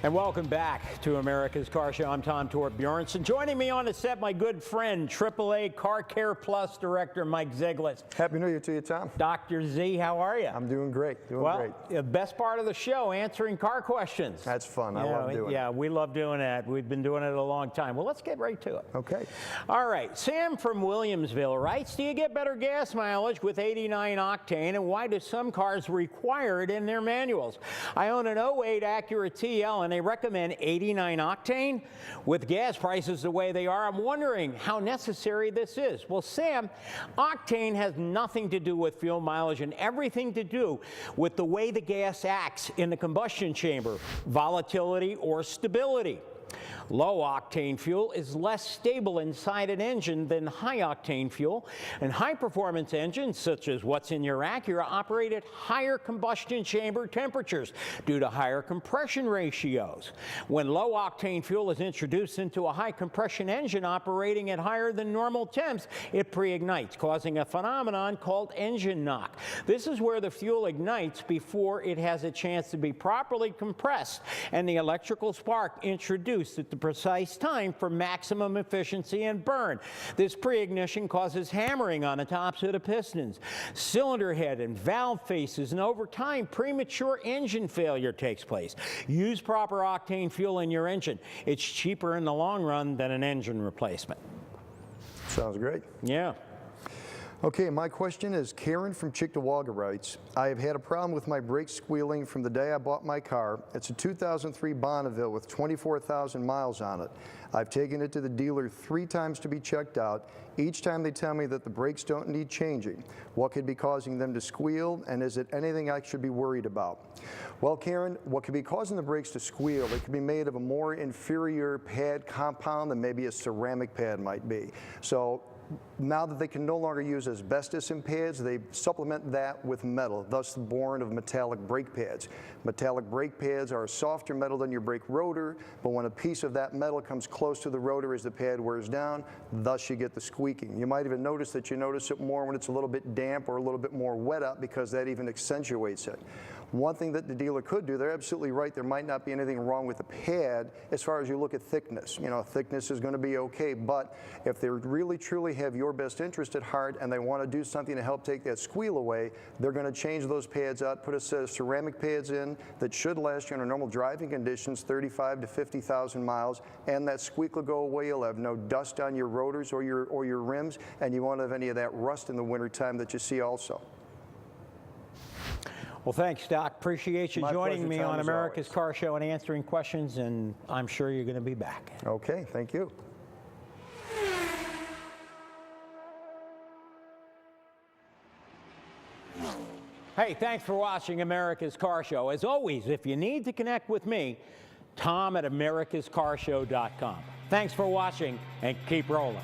And welcome back to America's Car Show. I'm Tom Torp Bjornson. Joining me on the set, my good friend, AAA Car Care Plus Director Mike Ziegler. Happy New Year to you, Tom. Dr. Z, how are you? I'm doing great. Great. The best part of the show, answering car questions. That's fun. I love doing it. Yeah, we love doing that. We've been doing it a long time. Well, let's get right to it. Okay. All right. Sam from Williamsville writes, do you get better gas mileage with 89 octane, and why do some cars require it in their manuals? I own an 08 Acura TL, and they recommend 89 octane. With gas prices the way they are, I'm wondering how necessary this is. Well, Sam, octane has nothing to do with fuel mileage and everything to do with the way the gas acts in the combustion chamber, volatility or stability. Low octane fuel is less stable inside an engine than high octane fuel, and high performance engines such as what's in your Acura operate at higher combustion chamber temperatures due to higher compression ratios. When low octane fuel is introduced into a high compression engine operating at higher than normal temps, it pre-ignites, causing a phenomenon called engine knock. This is where the fuel ignites before it has a chance to be properly compressed and the electrical spark introduced at the precise time for maximum efficiency and burn. This pre-ignition causes hammering on the tops of the pistons, cylinder head and valve faces, and over time premature engine failure takes place. Use proper octane fuel in your engine. It's cheaper in the long run than an engine replacement. Sounds great. Yeah. Okay, my question is, Karen from Cheektowaga writes, I have had a problem with my brakes squealing from the day I bought my car. It's a 2003 Bonneville with 24,000 miles on it. I've taken it to the dealer 3 times to be checked out. Each time they tell me that the brakes don't need changing. What could be causing them to squeal, and is it anything I should be worried about? Well, Karen, what could be causing the brakes to squeal, it could be made of a more inferior pad compound than maybe a ceramic pad might be. So now that they can no longer use asbestos in pads, they supplement that with metal, thus the born of metallic brake pads. Metallic brake pads are a softer metal than your brake rotor, but when a piece of that metal comes close to the rotor as the pad wears down, thus you get the squeaking. You might even notice that you notice it more when it's a little bit damp or a little bit more wet up, because that even accentuates it. One thing that the dealer could do, they're absolutely right, there might not be anything wrong with the pad as far as you look at thickness. You know, thickness is going to be okay, but if they really truly have your best interest at heart and they want to do something to help take that squeal away, they're going to change those pads out, put a set of ceramic pads in that should last you under normal driving conditions 35 to 50,000 miles, and that squeak will go away. You'll have no dust on your rotors or your rims, and you won't have any of that rust in the wintertime that you see also. Well, thanks, Doc. Appreciate you joining me on America's always. Car Show and answering questions, and I'm sure you're going to be back. Okay, thank you. Hey, thanks for watching America's Car Show. As always, if you need to connect with me, Tom at americascarshow.com. Thanks for watching, and keep rolling.